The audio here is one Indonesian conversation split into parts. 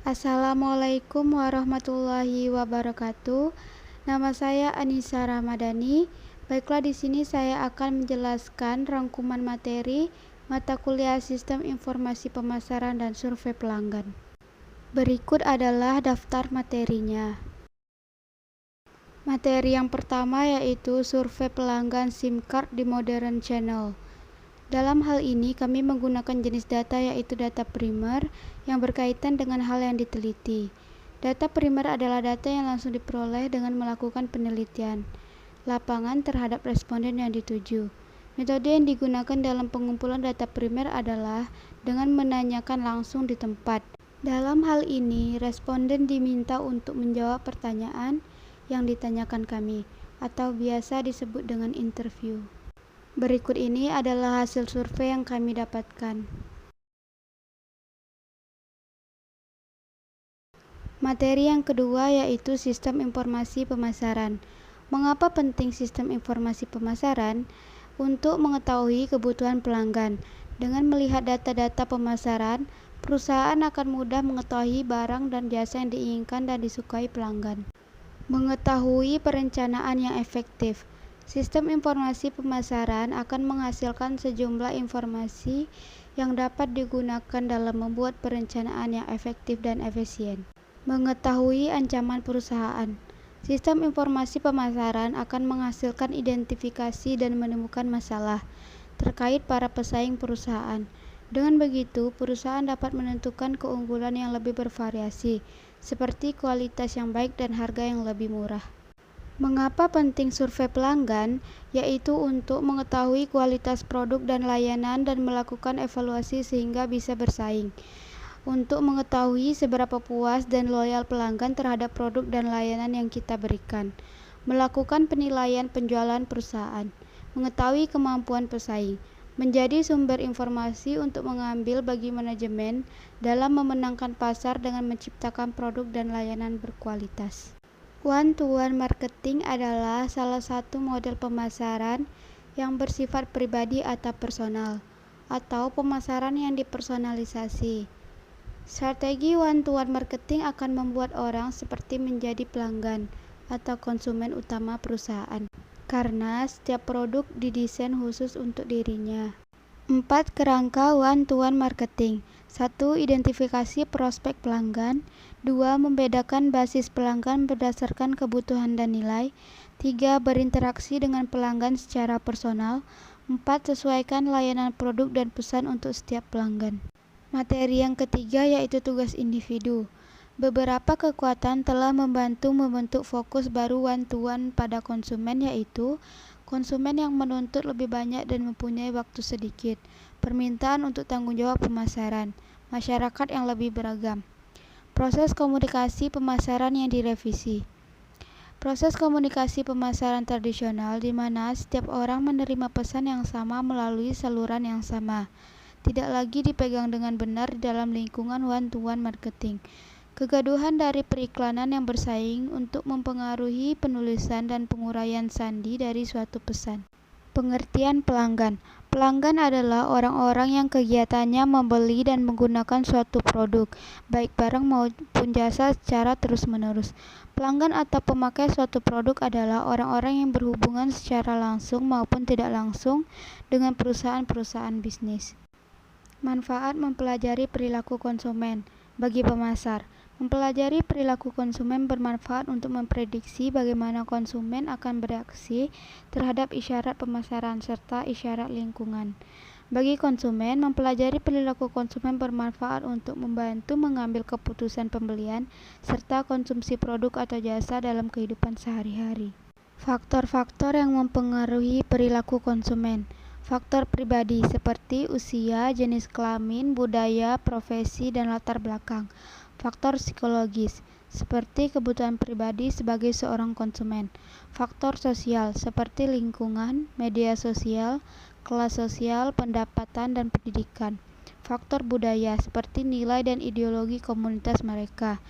Assalamualaikum warahmatullahi wabarakatuh. Nama saya Anissa Ramadhani. Baiklah, di sini saya akan menjelaskan rangkuman materi mata kuliah Sistem Informasi Pemasaran dan Survei Pelanggan. Berikut adalah daftar materinya. Materi yang pertama yaitu survei pelanggan SIM card di modern channel. Dalam hal ini, kami menggunakan jenis data yaitu data primer yang berkaitan dengan hal yang diteliti. Data primer adalah data yang langsung diperoleh dengan melakukan penelitian lapangan terhadap responden yang dituju. Metode yang digunakan dalam pengumpulan data primer adalah dengan menanyakan langsung di tempat. Dalam hal ini, responden diminta untuk menjawab pertanyaan yang ditanyakan kami, atau biasa disebut dengan interview. Berikut ini adalah hasil survei yang kami dapatkan. Materi yang kedua yaitu Sistem Informasi Pemasaran. Mengapa penting Sistem Informasi Pemasaran? Untuk mengetahui kebutuhan pelanggan. Dengan melihat data-data pemasaran, perusahaan akan mudah mengetahui barang dan jasa yang diinginkan dan disukai pelanggan. Mengetahui perencanaan yang efektif. Sistem informasi pemasaran akan menghasilkan sejumlah informasi yang dapat digunakan dalam membuat perencanaan yang efektif dan efisien. Mengetahui ancaman perusahaan. Sistem informasi pemasaran akan menghasilkan identifikasi dan menemukan masalah terkait para pesaing perusahaan. Dengan begitu, perusahaan dapat menentukan keunggulan yang lebih bervariasi, seperti kualitas yang baik dan harga yang lebih murah. Mengapa penting survei pelanggan? Yaitu untuk mengetahui kualitas produk dan layanan dan melakukan evaluasi sehingga bisa bersaing. Untuk mengetahui seberapa puas dan loyal pelanggan terhadap produk dan layanan yang kita berikan. Melakukan penilaian penjualan perusahaan. Mengetahui kemampuan pesaing. Menjadi sumber informasi untuk mengambil bagi manajemen dalam memenangkan pasar dengan menciptakan produk dan layanan berkualitas. One-to-one marketing adalah salah satu model pemasaran yang bersifat pribadi atau personal, atau pemasaran yang dipersonalisasi. Strategi one-to-one marketing akan membuat orang seperti menjadi pelanggan atau konsumen utama perusahaan, karena setiap produk didesain khusus untuk dirinya. 4 kerangka one-to-one marketing. 1. Identifikasi prospek pelanggan. 2. Membedakan basis pelanggan berdasarkan kebutuhan dan nilai. 3. Berinteraksi dengan pelanggan secara personal. 4. Sesuaikan layanan produk dan pesan untuk setiap pelanggan. Materi yang ketiga yaitu tugas individu. Beberapa kekuatan telah membantu membentuk fokus baru one-to-one pada konsumen, yaitu konsumen yang menuntut lebih banyak dan mempunyai waktu sedikit, permintaan untuk tanggung jawab pemasaran, masyarakat yang lebih beragam. Proses komunikasi pemasaran yang direvisi. Proses komunikasi pemasaran tradisional di mana setiap orang menerima pesan yang sama melalui saluran yang sama, tidak lagi dipegang dengan benar di dalam lingkungan one-to-one marketing. Kegaduhan dari periklanan yang bersaing untuk mempengaruhi penulisan dan penguraian sandi dari suatu pesan. Pengertian pelanggan. Pelanggan adalah orang-orang yang kegiatannya membeli dan menggunakan suatu produk, baik barang maupun jasa secara terus-menerus. Pelanggan atau pemakai suatu produk adalah orang-orang yang berhubungan secara langsung maupun tidak langsung dengan perusahaan-perusahaan bisnis. Manfaat mempelajari perilaku konsumen. Bagi pemasar, mempelajari perilaku konsumen bermanfaat untuk memprediksi bagaimana konsumen akan bereaksi terhadap isyarat pemasaran serta isyarat lingkungan. Bagi konsumen, mempelajari perilaku konsumen bermanfaat untuk membantu mengambil keputusan pembelian serta konsumsi produk atau jasa dalam kehidupan sehari-hari. Faktor-faktor yang mempengaruhi perilaku konsumen. Faktor pribadi seperti usia, jenis kelamin, budaya, profesi, dan latar belakang. Faktor psikologis seperti kebutuhan pribadi sebagai seorang konsumen. Faktor sosial seperti lingkungan, media sosial, kelas sosial, pendapatan, dan pendidikan. Faktor budaya seperti nilai dan ideologi komunitas mereka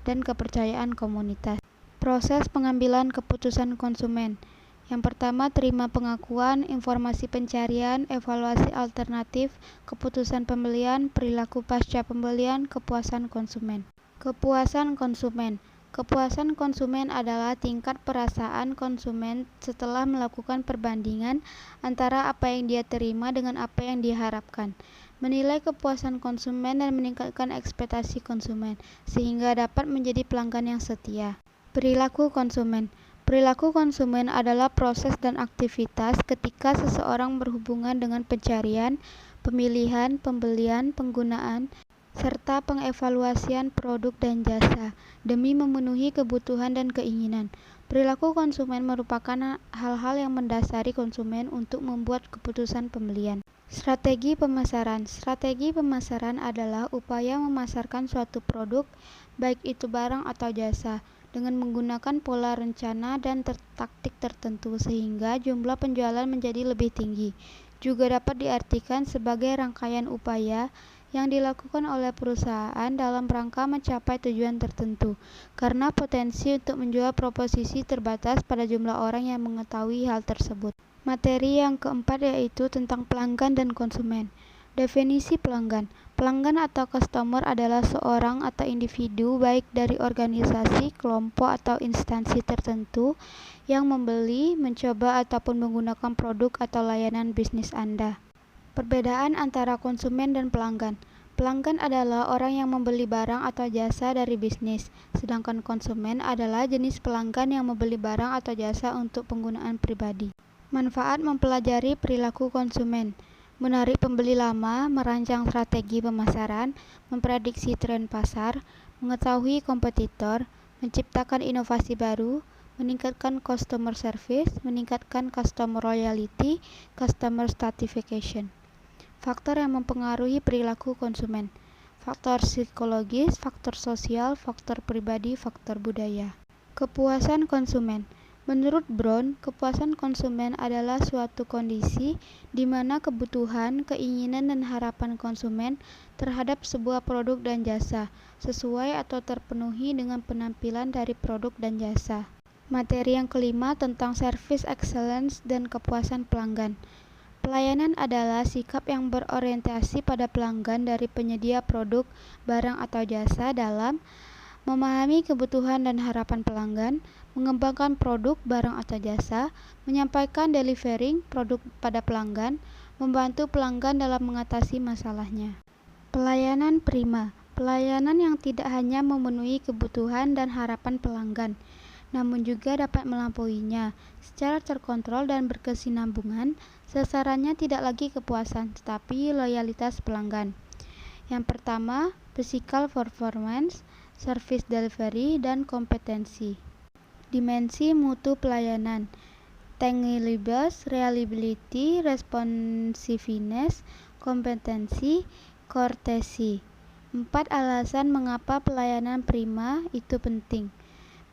dan kepercayaan komunitas. Proses pengambilan keputusan konsumen. Yang pertama, terima pengakuan, informasi pencarian, evaluasi alternatif, keputusan pembelian, perilaku pasca pembelian, kepuasan konsumen. Kepuasan konsumen. Kepuasan konsumen adalah tingkat perasaan konsumen setelah melakukan perbandingan antara apa yang dia terima dengan apa yang diharapkan. Menilai kepuasan konsumen dan meningkatkan ekspektasi konsumen, sehingga dapat menjadi pelanggan yang setia. Perilaku konsumen. Perilaku konsumen adalah proses dan aktivitas ketika seseorang berhubungan dengan pencarian, pemilihan, pembelian, penggunaan, serta pengevaluasian produk dan jasa demi memenuhi kebutuhan dan keinginan. Perilaku konsumen merupakan hal-hal yang mendasari konsumen untuk membuat keputusan pembelian. Strategi pemasaran. Strategi pemasaran adalah upaya memasarkan suatu produk, baik itu barang atau jasa, dengan menggunakan pola rencana dan taktik tertentu sehingga jumlah penjualan menjadi lebih tinggi. Juga dapat diartikan sebagai rangkaian upaya yang dilakukan oleh perusahaan dalam rangka mencapai tujuan tertentu, karena potensi untuk menjual proposisi terbatas pada jumlah orang yang mengetahui hal tersebut. Materi yang keempat yaitu tentang pelanggan dan konsumen. Definisi pelanggan. Pelanggan atau customer adalah seorang atau individu baik dari organisasi, kelompok, atau instansi tertentu yang membeli, mencoba, ataupun menggunakan produk atau layanan bisnis Anda. Perbedaan antara konsumen dan pelanggan. Pelanggan adalah orang yang membeli barang atau jasa dari bisnis, sedangkan konsumen adalah jenis pelanggan yang membeli barang atau jasa untuk penggunaan pribadi. Manfaat mempelajari perilaku konsumen. Menarik pembeli lama, merancang strategi pemasaran, memprediksi tren pasar, mengetahui kompetitor, menciptakan inovasi baru, meningkatkan customer service, meningkatkan customer loyalty, customer stratification. Faktor yang mempengaruhi perilaku konsumen. Faktor psikologis, faktor sosial, faktor pribadi, faktor budaya. Kepuasan konsumen. Menurut Brown, kepuasan konsumen adalah suatu kondisi di mana kebutuhan, keinginan, dan harapan konsumen terhadap sebuah produk dan jasa sesuai atau terpenuhi dengan penampilan dari produk dan jasa. Materi yang kelima tentang service excellence dan kepuasan pelanggan. Pelayanan adalah sikap yang berorientasi pada pelanggan dari penyedia produk, barang, atau jasa dalam memahami kebutuhan dan harapan pelanggan, mengembangkan produk, barang, atau jasa, menyampaikan delivering produk pada pelanggan, membantu pelanggan dalam mengatasi masalahnya. Pelayanan prima. Pelayanan yang tidak hanya memenuhi kebutuhan dan harapan pelanggan, namun juga dapat melampauinya secara terkontrol dan berkesinambungan. Sasarannya tidak lagi kepuasan, tetapi loyalitas pelanggan. Yang pertama, physical performance, service delivery, dan kompetensi. Dimensi mutu pelayanan, timeliness, reliability, responsiveness, kompetensi, courtesy. 4 alasan mengapa pelayanan prima itu penting.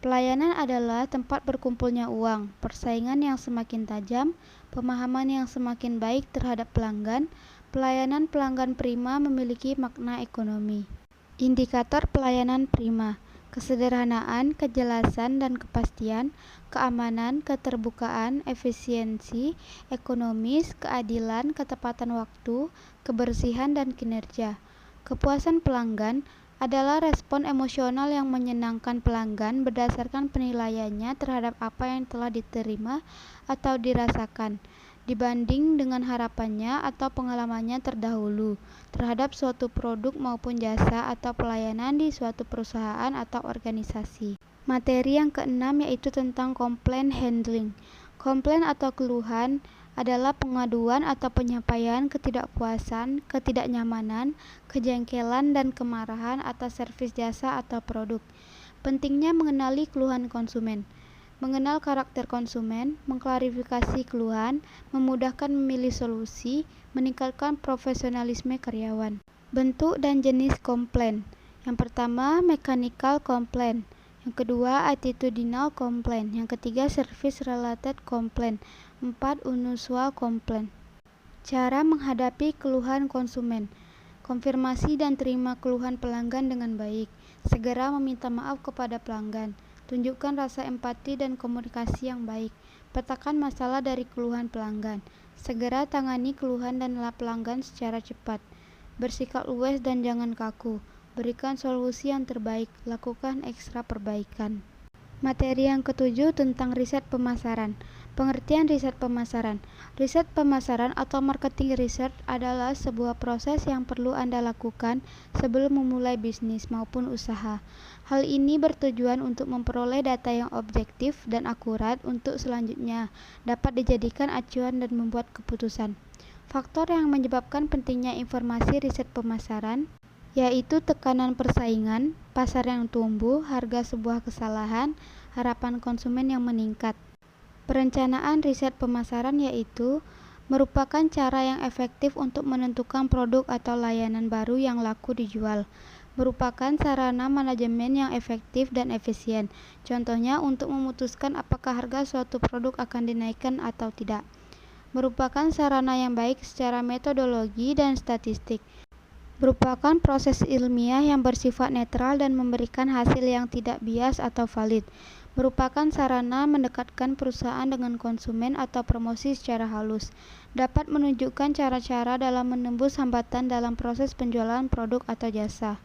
Pelayanan adalah tempat berkumpulnya uang, persaingan yang semakin tajam, pemahaman yang semakin baik terhadap pelanggan. Pelayanan pelanggan prima memiliki makna ekonomi. Indikator pelayanan prima: kesederhanaan, kejelasan dan kepastian, keamanan, keterbukaan, efisiensi, ekonomis, keadilan, ketepatan waktu, kebersihan dan kinerja. Kepuasan pelanggan adalah respon emosional yang menyenangkan pelanggan berdasarkan penilaiannya terhadap apa yang telah diterima atau dirasakan, dibanding dengan harapannya atau pengalamannya terdahulu terhadap suatu produk maupun jasa atau pelayanan di suatu perusahaan atau organisasi. Materi yang keenam yaitu tentang complaint handling. Komplain atau keluhan adalah pengaduan atau penyampaian ketidakpuasan, ketidaknyamanan, kejengkelan, dan kemarahan atas servis jasa atau produk. Pentingnya mengenali keluhan konsumen, mengenal karakter konsumen, mengklarifikasi keluhan, memudahkan memilih solusi, meningkatkan profesionalisme karyawan. Bentuk dan jenis komplain. Yang pertama, mechanical complaint. Yang kedua, attitudinal complaint. Yang ketiga, service related complaint. 4. Unusual complaint. Cara menghadapi keluhan konsumen. Konfirmasi dan terima keluhan pelanggan dengan baik. Segera meminta maaf kepada pelanggan. Tunjukkan rasa empati dan komunikasi yang baik. Petakan masalah dari keluhan pelanggan. Segera tangani keluhan dan pelanggan secara cepat. Bersikap luwes dan jangan kaku. berikan solusi yang terbaik, lakukan ekstra perbaikan. Materi yang ketujuh tentang riset pemasaran. Pengertian riset pemasaran. Riset pemasaran atau marketing research adalah sebuah proses yang perlu Anda lakukan sebelum memulai bisnis maupun usaha. Hal ini bertujuan untuk memperoleh data yang objektif dan akurat untuk selanjutnya dapat dijadikan acuan dan membuat keputusan. Faktor yang menyebabkan pentingnya informasi riset pemasaran yaitu tekanan persaingan, pasar yang tumbuh, harga sebuah kesalahan, harapan konsumen yang meningkat. Perencanaan riset pemasaran yaitu merupakan cara yang efektif untuk menentukan produk atau layanan baru yang laku dijual. Merupakan sarana manajemen yang efektif dan efisien. Contohnya untuk memutuskan apakah harga suatu produk akan dinaikkan atau tidak. Merupakan sarana yang baik secara metodologi dan statistik. Merupakan proses ilmiah yang bersifat netral dan memberikan hasil yang tidak bias atau valid. Merupakan sarana mendekatkan perusahaan dengan konsumen atau promosi secara halus. Dapat menunjukkan cara-cara dalam menembus hambatan dalam proses penjualan produk atau jasa.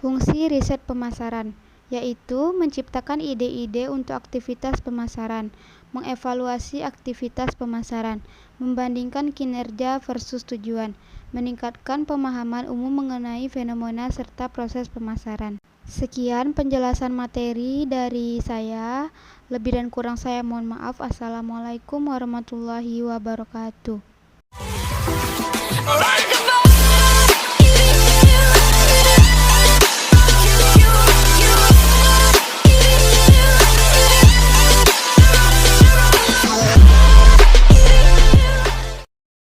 Fungsi riset pemasaran yaitu menciptakan ide-ide untuk aktivitas pemasaran, mengevaluasi aktivitas pemasaran, membandingkan kinerja versus tujuan, meningkatkan pemahaman umum mengenai fenomena serta proses pemasaran. Sekian penjelasan materi dari saya. Lebih dan kurang saya mohon maaf. Assalamualaikum warahmatullahi wabarakatuh.